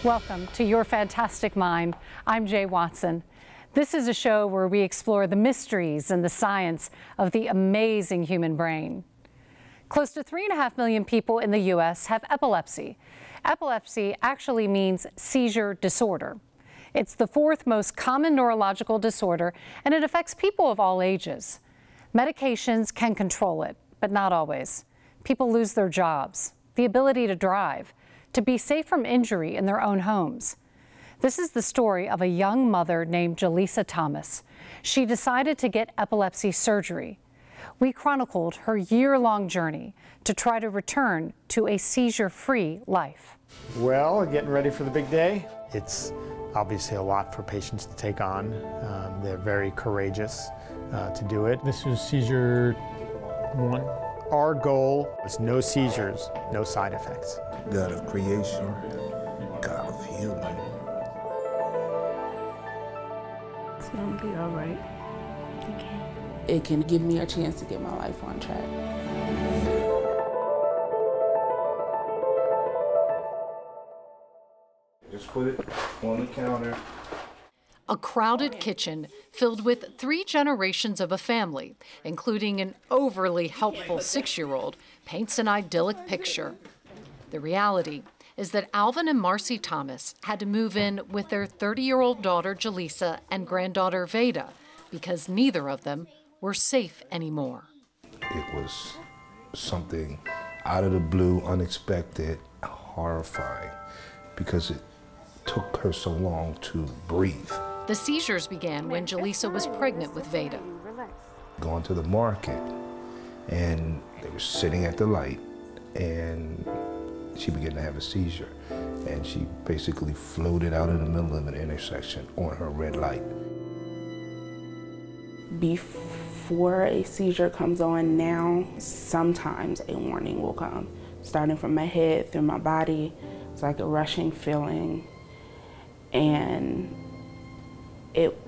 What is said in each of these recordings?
Welcome to Your Fantastic Mind. I'm Jay Watson. This is a show where we explore the mysteries and the science of the amazing human brain. Close to 3.5 million people in the U.S. have epilepsy. Epilepsy actually means seizure disorder. It's the fourth most common neurological disorder, and it affects people of all ages. Medications can control it, but not always. People lose their jobs, the ability to drive, to be safe from injury in their own homes. This is the story of a young mother named Jaleesa Thomas. She decided to get epilepsy surgery. We chronicled her year-long journey to try to return to a seizure-free life. Well, getting ready for the big day. It's obviously a lot for patients to take on. They're very courageous to do it. This was seizure 1. Our goal was no seizures, no side effects. God of creation, God of healing. It's gonna be all right. Okay. It can give me a chance to get my life on track. Just put it on the counter. A crowded kitchen filled with 3 generations of a family, including an overly helpful 6-year-old, paints an idyllic picture. The reality is that Alvin and Marcy Thomas had to move in with their 30-year-old daughter Jaleesa and granddaughter Veda because neither of them were safe anymore. It was something out of the blue, unexpected, horrifying, because it took her so long to breathe. The seizures began when Jaleesa was pregnant with Veda. Going to the market, and they were sitting at the light, and she began to have a seizure, and she basically floated out in the middle of an intersection on her red light. Before a seizure comes on now, sometimes a warning will come, starting from my head through my body. It's like a rushing feeling, and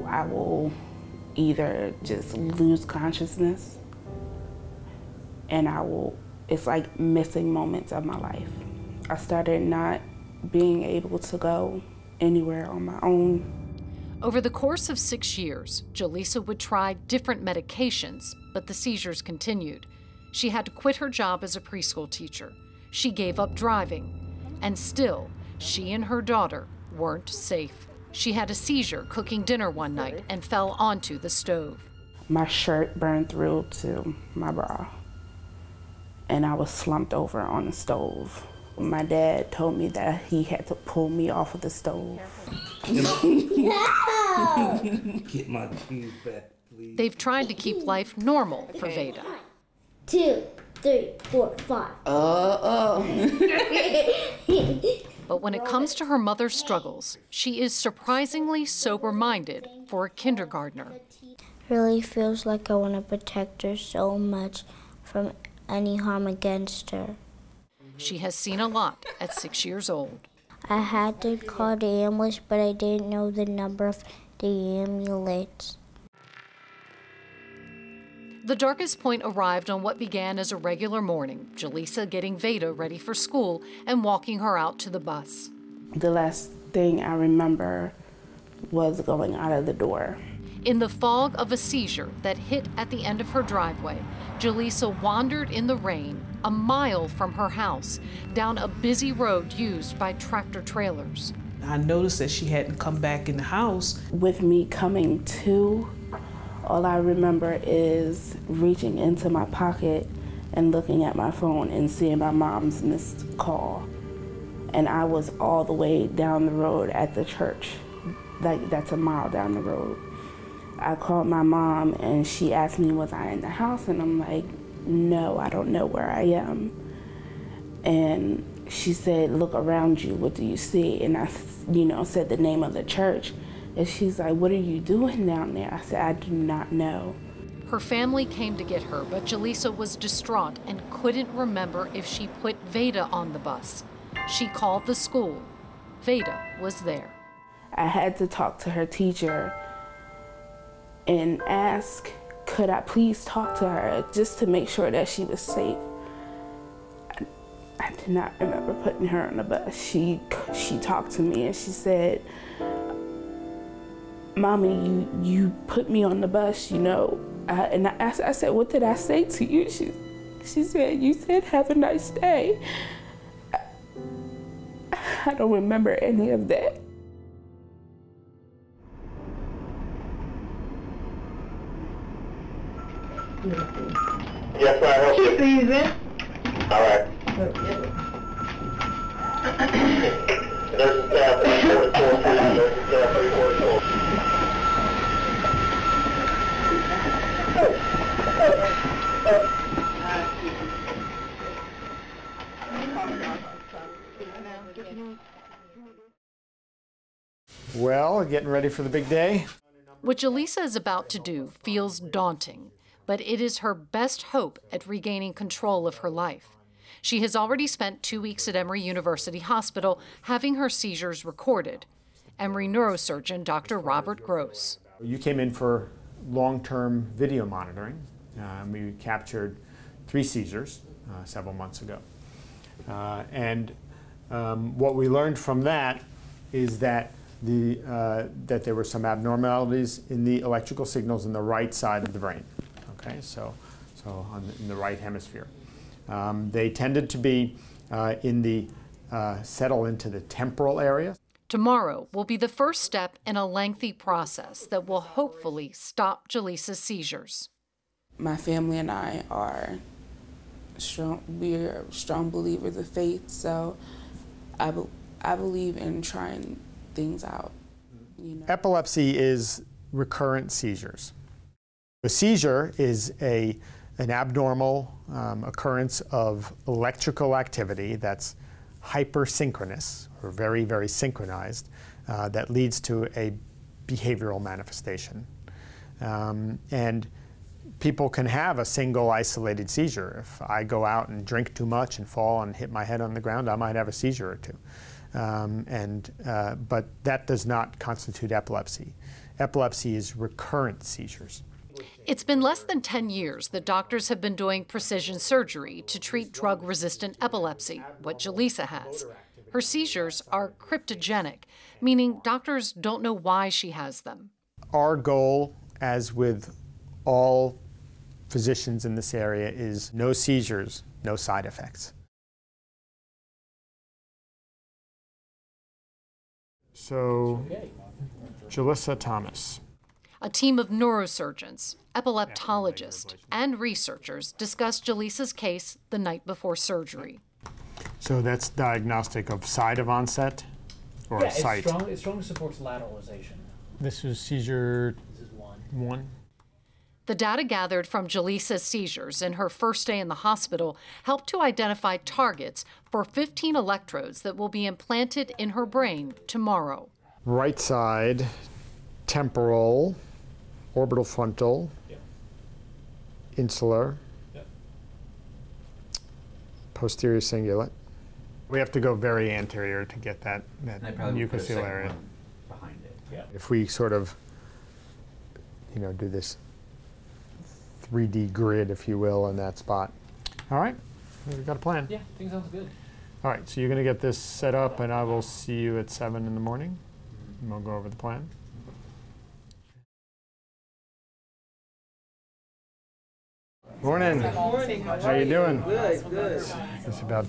I will either just lose consciousness, and it's like missing moments of my life. I started not being able to go anywhere on my own. Over the course of 6 years, Jaleesa would try different medications, but the seizures continued. She had to quit her job as a preschool teacher. She gave up driving, and still, she and her daughter weren't safe. She had a seizure cooking dinner one night and fell onto the stove. My shirt burned through to my bra, and I was slumped over on the stove. My dad told me that he had to pull me off of the stove. Get my keys back, please. They've tried to keep life normal for Veda. 1, 2, 3, 4, 5. But when it comes to her mother's struggles, she is surprisingly sober-minded for a kindergartner. Really feels like I want to protect her so much from any harm against her. She has seen a lot at 6 years old. I had to call the ambulance, but I didn't know the number of the ambulance. The darkest point arrived on what began as a regular morning, Jaleesa getting Veda ready for school and walking her out to the bus. The last thing I remember was going out of the door. In the fog of a seizure that hit at the end of her driveway, Jaleesa wandered in the rain a mile from her house down a busy road used by tractor trailers. I noticed that she hadn't come back in the house. With me coming to, all I remember is reaching into my pocket and looking at my phone and seeing my mom's missed call. And I was all the way down the road at the church. That's a mile down the road. I called my mom and she asked me, was I in the house? And I'm like, no, I don't know where I am. And she said, look around you, what do you see? And I, said the name of the church. And she's like, what are you doing down there? I said, I do not know. Her family came to get her, but Jaleesa was distraught and couldn't remember if she put Veda on the bus. She called the school. Veda was there. I had to talk to her teacher and ask, could I please talk to her just to make sure that she was safe? I do not remember putting her on the bus. She talked to me and she said, "Mommy, you put me on the bus, you know." And I said, "What did I say to you?" She said, "You said have a nice day." I don't remember any of that. Yes, I help you. Season. All right. Nursing staff 344, please. Nursing staff 344. Well, getting ready for the big day. What Jalisa is about to do feels daunting, but it is her best hope at regaining control of her life. She has already spent 2 weeks at Emory University Hospital having her seizures recorded. Emory neurosurgeon Dr. Robert Gross. You came in for long-term video monitoring. We captured 3 seizures several months ago. What we learned from that is that that there were some abnormalities in the electrical signals in the right side of the brain. Okay, so in the right hemisphere. They tended to be settle into the temporal area. Tomorrow will be the first step in a lengthy process that will hopefully stop Jalisa's seizures. My family and I are strong. We're strong believers of faith, so I believe in trying things out. You know. Epilepsy is recurrent seizures. A seizure is an abnormal occurrence of electrical activity that's hypersynchronous, or very, very synchronized, that leads to a behavioral manifestation. And people can have a single isolated seizure. If I go out and drink too much and fall and hit my head on the ground, I might have a seizure or two. But that does not constitute epilepsy. Epilepsy is recurrent seizures. It's been less than 10 years that doctors have been doing precision surgery to treat drug-resistant epilepsy, what Jalisa has. Her seizures are cryptogenic, meaning doctors don't know why she has them. Our goal, as with all physicians in this area, is no seizures, no side effects. So, Jalisa Thomas. A team of neurosurgeons, epileptologists, and researchers discussed Jalisa's case the night before surgery. So that's diagnostic of site of onset or site? It strongly supports lateralization. This was seizure 1. The data gathered from Jalisa's seizures in her first day in the hospital helped to identify targets for 15 electrodes that will be implanted in her brain tomorrow. Right side, temporal, orbital frontal, insular, posterior cingulate. We have to go very anterior to get that mucocele area. Behind it. If we sort of, do this 3D grid, if you will, in that spot. All right, we've got a plan. Yeah, I think sounds good. All right, so you're going to get this set up, and I will see you at 7 in the morning, and we'll go over the plan. Morning. Good morning. How are you doing? Good, good. It's about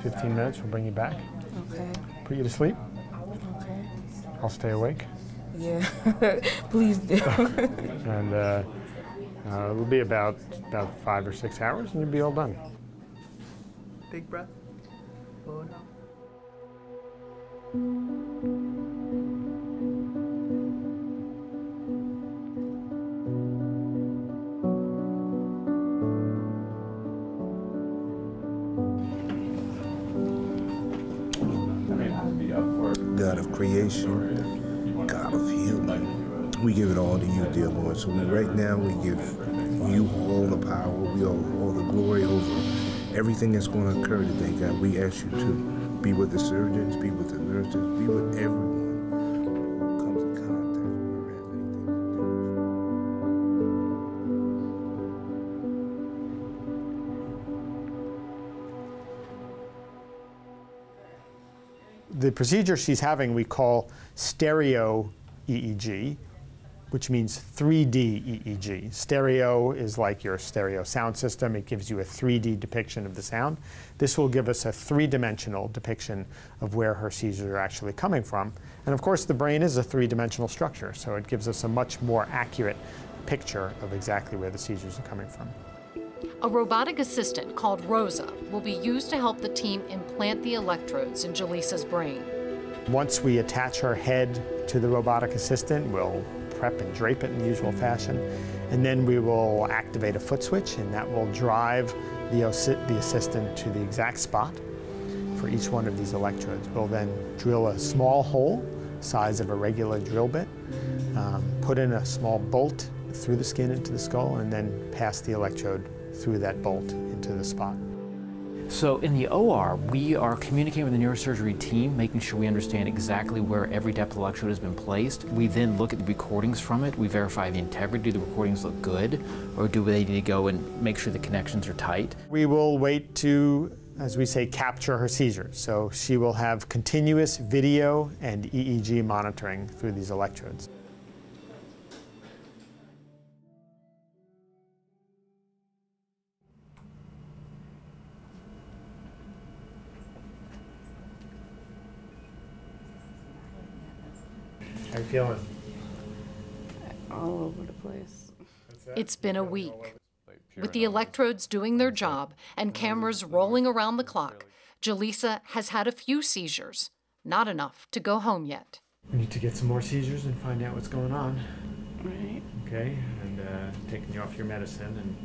15 minutes. We'll bring you back. Okay. Put you to sleep. Okay. I'll stay awake. Yeah. Please do. And it'll be about 5 or 6 hours, and you'll be all done. Big breath. Hold on. God of creation, God of healing. We give it all to you, dear Lord. So right now we give you all the power, all the glory over everything that's going to occur today, God. We ask you to be with the surgeons, be with the nurses, be with everyone who comes in contact with her, has anything to do. The procedure she's having we call stereo EEG, which means 3D EEG. Stereo is like your stereo sound system. It gives you a 3D depiction of the sound. This will give us a three-dimensional depiction of where her seizures are actually coming from. And of course, the brain is a three-dimensional structure, so it gives us a much more accurate picture of exactly where the seizures are coming from. A robotic assistant called Rosa will be used to help the team implant the electrodes in Jalisa's brain. Once we attach her head to the robotic assistant, we'll prep and drape it in the usual fashion, and then we will activate a foot switch, and that will drive the assistant to the exact spot for each one of these electrodes. We'll then drill a small hole, size of a regular drill bit, put in a small bolt through the skin into the skull, and then pass the electrode through that bolt into the spot. So in the OR, we are communicating with the neurosurgery team, making sure we understand exactly where every depth electrode has been placed. We then look at the recordings from it. We verify the integrity. Do the recordings look good? Or do they need to go and make sure the connections are tight? We will wait to, as we say, capture her seizures. So she will have continuous video and EEG monitoring through these electrodes. How are you feeling? All over the place. It's been a week. With the electrodes doing their job and cameras rolling around the clock, Jalisa has had a few seizures. Not enough to go home yet. We need to get some more seizures and find out what's going on. Right. Okay, and taking you off your medicine, and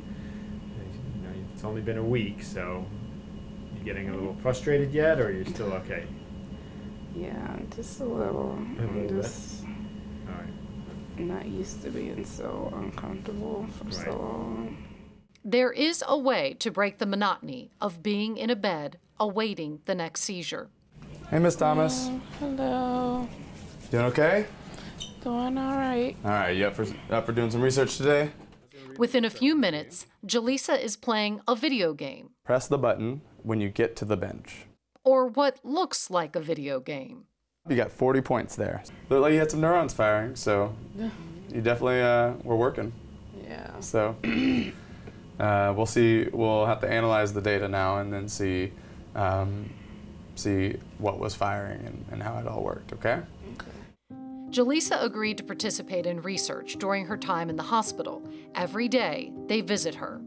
you know, it's only been a week, so you getting a little frustrated yet, or are you still okay? Yeah, just a little. I'm just All right. not used to being so uncomfortable for so long. There is a way to break the monotony of being in a bed awaiting the next seizure. Hey, Miss Thomas. Hello. Doing okay? Doing all right. All right, you up for doing some research today? Within a few minutes, Jalisa is playing a video game, Press the button when you get to the bench. or what looks like a video game. You got 40 points there. Looked like you had some neurons firing, so you definitely were working. Yeah. So we'll see. We'll have to analyze the data now and then see what was firing and how it all worked. Okay. Jalisa agreed to participate in research during her time in the hospital. Every day, they visit her.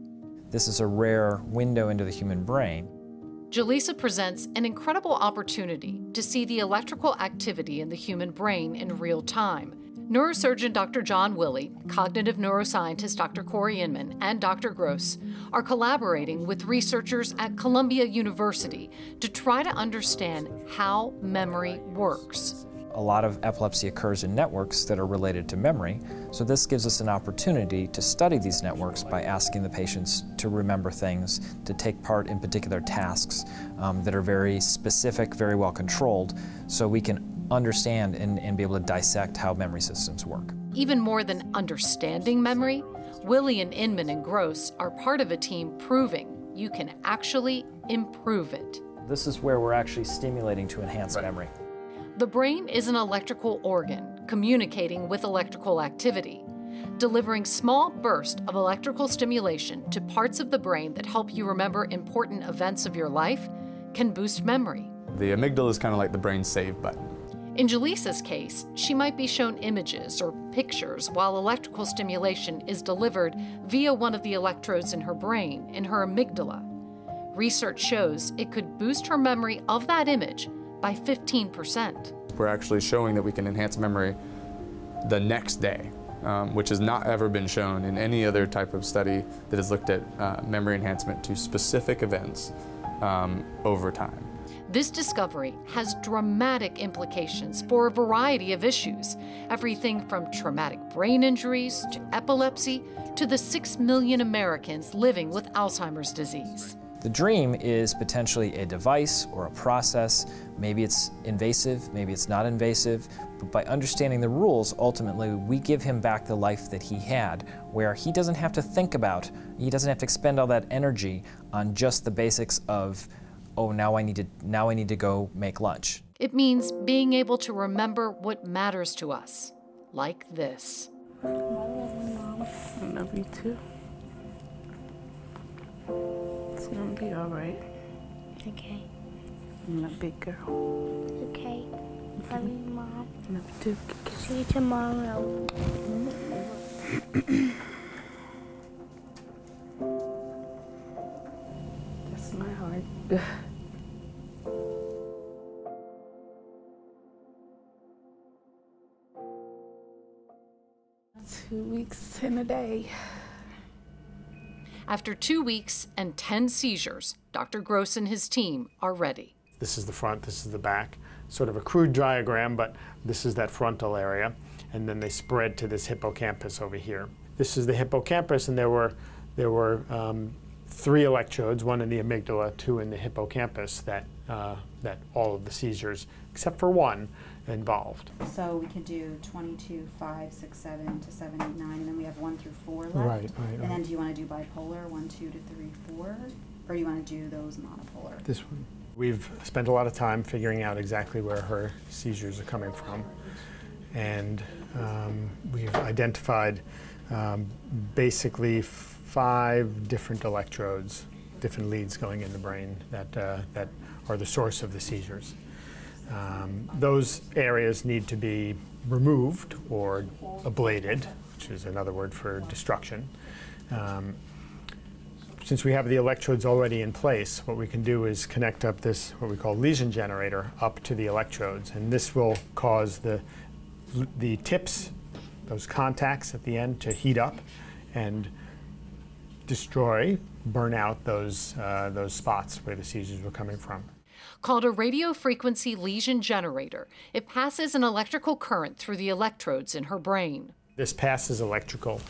This is a rare window into the human brain. Jalisa presents an incredible opportunity to see the electrical activity in the human brain in real time. Neurosurgeon Dr. John Willey, cognitive neuroscientist Dr. Corey Inman, and Dr. Gross are collaborating with researchers at Columbia University to try to understand how memory works. A lot of epilepsy occurs in networks that are related to memory, so this gives us an opportunity to study these networks by asking the patients to remember things, to take part in particular tasks that are very specific, very well controlled, so we can understand and be able to dissect how memory systems work. Even more than understanding memory, Willey and Inman and Gross are part of a team proving you can actually improve it. This is where we're actually stimulating to enhance memory. The brain is an electrical organ communicating with electrical activity. Delivering small bursts of electrical stimulation to parts of the brain that help you remember important events of your life can boost memory. The amygdala is kind of like the brain's save button. In Jalisa's case, she might be shown images or pictures while electrical stimulation is delivered via one of the electrodes in her brain, in her amygdala. Research shows it could boost her memory of that image by 15%. We're actually showing that we can enhance memory the next day, which has not ever been shown in any other type of study that has looked at memory enhancement to specific events over time. This discovery has dramatic implications for a variety of issues, everything from traumatic brain injuries to epilepsy to the 6 million Americans living with Alzheimer's disease. The dream is potentially a device or a process. Maybe it's invasive, maybe it's not invasive, but by understanding the rules, ultimately we give him back the life that he had, where he doesn't have to think about, he doesn't have to expend all that energy on just the basics of, oh, now I need to go make lunch. It means being able to remember what matters to us, like this. I love you too. It's gonna be all right. Okay. I'm a big girl. Okay. Love you, Mom. Love you too. See you tomorrow. That's my heart. 2 weeks and a day. After 2 weeks and 10 seizures, Dr. Gross and his team are ready. This is the front, this is the back. Sort of a crude diagram, but this is that frontal area. And then they spread to this hippocampus over here. This is the hippocampus, and there were 3 electrodes, 1 in the amygdala, 2 in the hippocampus, that all of the seizures, except for 1, involved. So we could do 22, 5, 6, 7 to 7, 8, 9, and then we have 1 through 4 left. Right. And then do you want to do bipolar, 1, 2 to 3, 4? Or do you want to do those monopolar? This one. We've spent a lot of time figuring out exactly where her seizures are coming from. And we've identified basically 5 different electrodes, different leads going in the brain that are the source of the seizures. Those areas need to be removed or ablated, which is another word for destruction. Since we have the electrodes already in place, what we can do is connect up this, what we call lesion generator, up to the electrodes. And this will cause the tips, those contacts at the end, to heat up and destroy, burn out those spots where the seizures were coming from. Called a radiofrequency lesion generator, it passes an electrical current through the electrodes in her brain. This passes electrical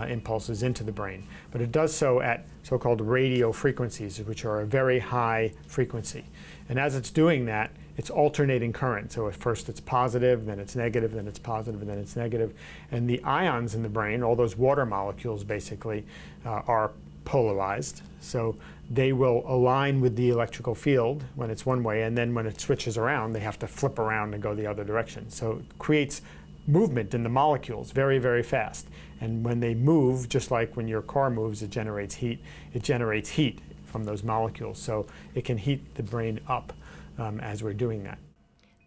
impulses into the brain, but it does so at so-called radio frequencies, which are a very high frequency. And as it's doing that, it's alternating current. So at first it's positive, then it's negative, then it's positive, and then it's negative. And the ions in the brain, all those water molecules basically, are polarized. So they will align with the electrical field when it's one way, and then when it switches around, they have to flip around and go the other direction. So it creates movement in the molecules very, very fast. And when they move, just like when your car moves, it generates heat. It generates heat from those molecules. So it can heat the brain up as we're doing that.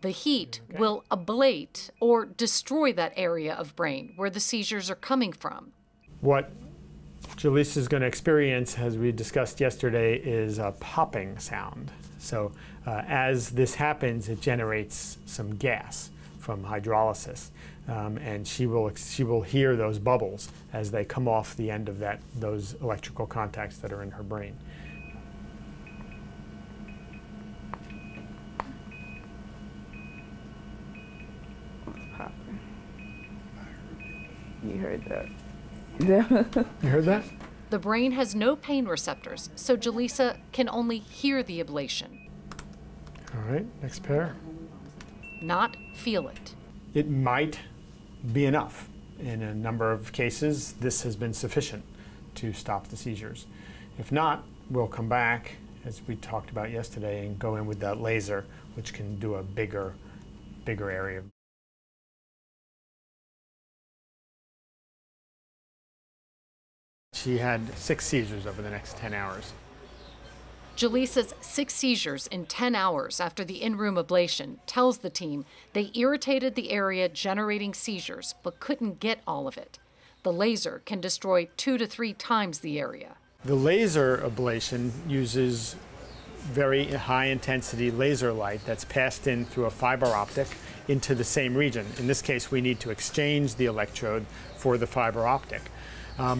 The heat will ablate or destroy that area of brain where the seizures are coming from. What Jaleesa is going to experience, as we discussed yesterday, is a popping sound. So as this happens, it generates some gas from hydrolysis, and she will hear those bubbles as they come off the end of those electrical contacts that are in her brain. Popping. You heard that. You heard that? The brain has no pain receptors, so Jaleesa can only hear the ablation. All right, next pair. Not feel it. It might be enough. In a number of cases, this has been sufficient to stop the seizures. If not, we'll come back, as we talked about yesterday, and go in with that laser, which can do a bigger area. She had 6 seizures over the next 10 hours. Jaleesa's 6 seizures in 10 hours after the in-room ablation tells the team they irritated the area generating seizures but couldn't get all of it. The laser can destroy 2 to 3 times the area. The laser ablation uses very high-intensity laser light that's passed in through a fiber optic into the same region. In this case, we need to exchange the electrode for the fiber optic.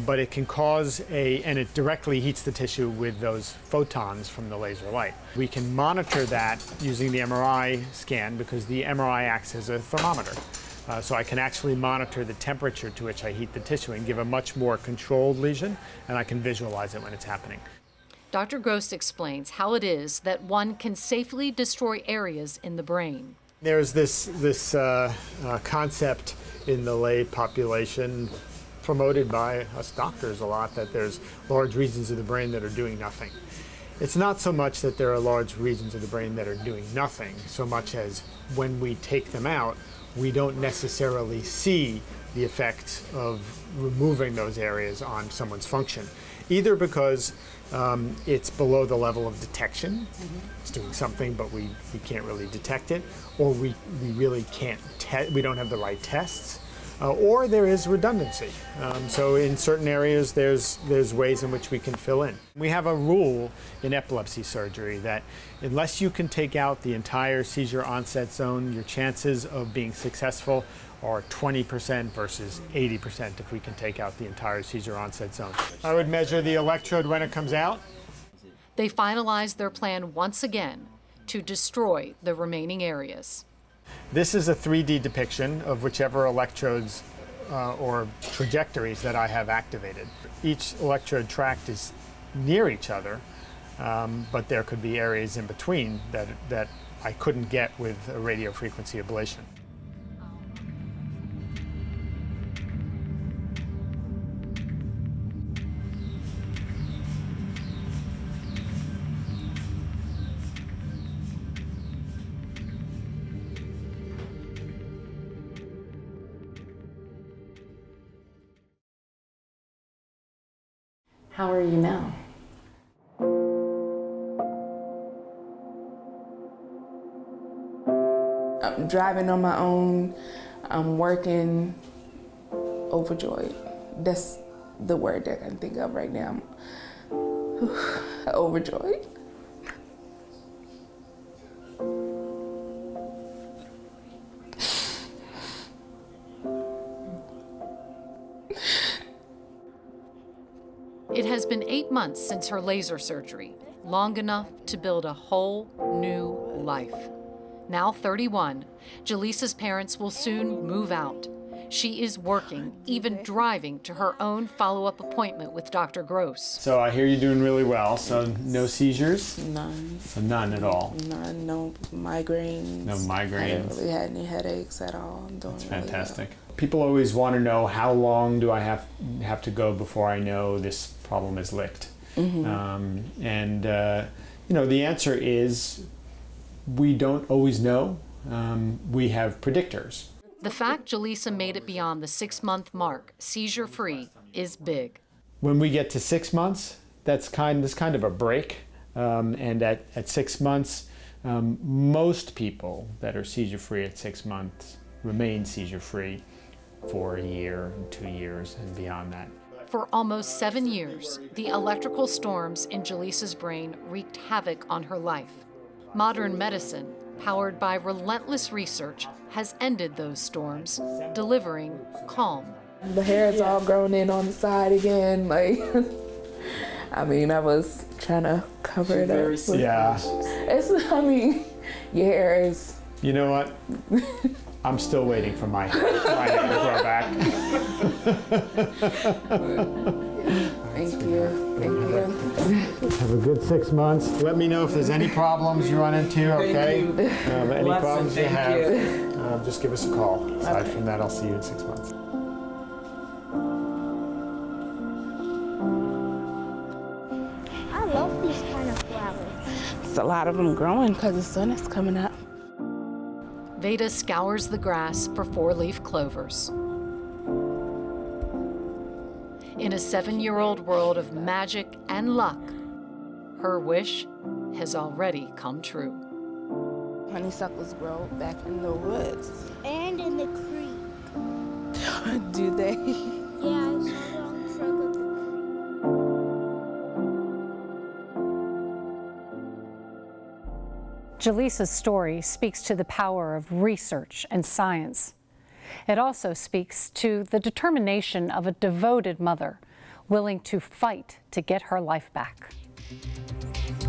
But it can cause and it directly heats the tissue with those photons from the laser light. We can monitor that using the MRI scan because the MRI acts as a thermometer. So I can actually monitor the temperature to which I heat the tissue and give a much more controlled lesion, and I can visualize it when it's happening. Dr. Gross explains how it is that one can safely destroy areas in the brain. There's this concept in the lay population, promoted by us doctors a lot, that there's large regions of the brain that are doing nothing. It's not so much that there are large regions of the brain that are doing nothing, so much as when we take them out, we don't necessarily see the effects of removing those areas on someone's function, either because it's below the level of detection, it's doing something but we can't really detect it, or we really can't, we don't have the right tests, or there is redundancy. So in certain areas there's ways in which we can fill in. We have a rule in epilepsy surgery that unless you can take out the entire seizure onset zone, your chances of being successful are 20% versus 80% if we can take out the entire seizure onset zone. I would measure the electrode when it comes out. They finalized their plan once again to destroy the remaining areas. This is a 3D depiction of whichever electrodes or trajectories that I have activated. Each electrode tract is near each other, but there could be areas in between that I couldn't get with a radiofrequency ablation. How are you now? I'm driving on my own. I'm working, overjoyed. That's the word that I can think of right now. Overjoyed. It has been 8 months since her laser surgery, long enough to build a whole new life. Now 31, Jaleesa's parents will soon move out. She is working, even driving to her own follow-up appointment with Dr. Gross. So I hear you're doing really well. So no seizures? None. So none at all? None, no migraines. No migraines? I haven't really had any headaches at all. I'm doing That's really fantastic. well. People always want to know how long do I have to go before I know this problem is licked. You know, the answer is we don't always know. We have predictors. The fact Jaleesa made it beyond the 6-month mark, seizure-free, is big. When we get to 6 months, that's kind of a break. And at 6 months, most people that are seizure-free at 6 months remain seizure-free for a year and 2 years and beyond that. For almost 7 years, the electrical storms in Jaleesa's brain wreaked havoc on her life. Modern medicine, powered by relentless research, has ended those storms, delivering calm. The hair is all grown in on the side again. Like, I mean, I was trying to cover it up. Yeah. I mean, your hair is... You know what? I'm still waiting for my hair to grow back. Thank you. Thank you. Have a good 6 months. Let me know if there's any problems you run into, okay? Any problems you have, just give us a call. Aside from that, I'll see you in 6 months. I love these kind of flowers. It's a lot of them growing because the sun is coming up. Veda scours the grass for 4-leaf clovers. In a 7-year-old world of magic and luck, her wish has already come true. Honeysuckles grow back in the woods. And in the creek. Do they? Yeah, I saw it on the trunk of the creek. Jaleesa's story speaks to the power of research and science. It also speaks to the determination of a devoted mother willing to fight to get her life back.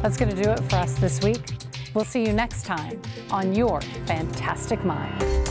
That's going to do it for us this week. We'll see you next time on Your Fantastic Mind.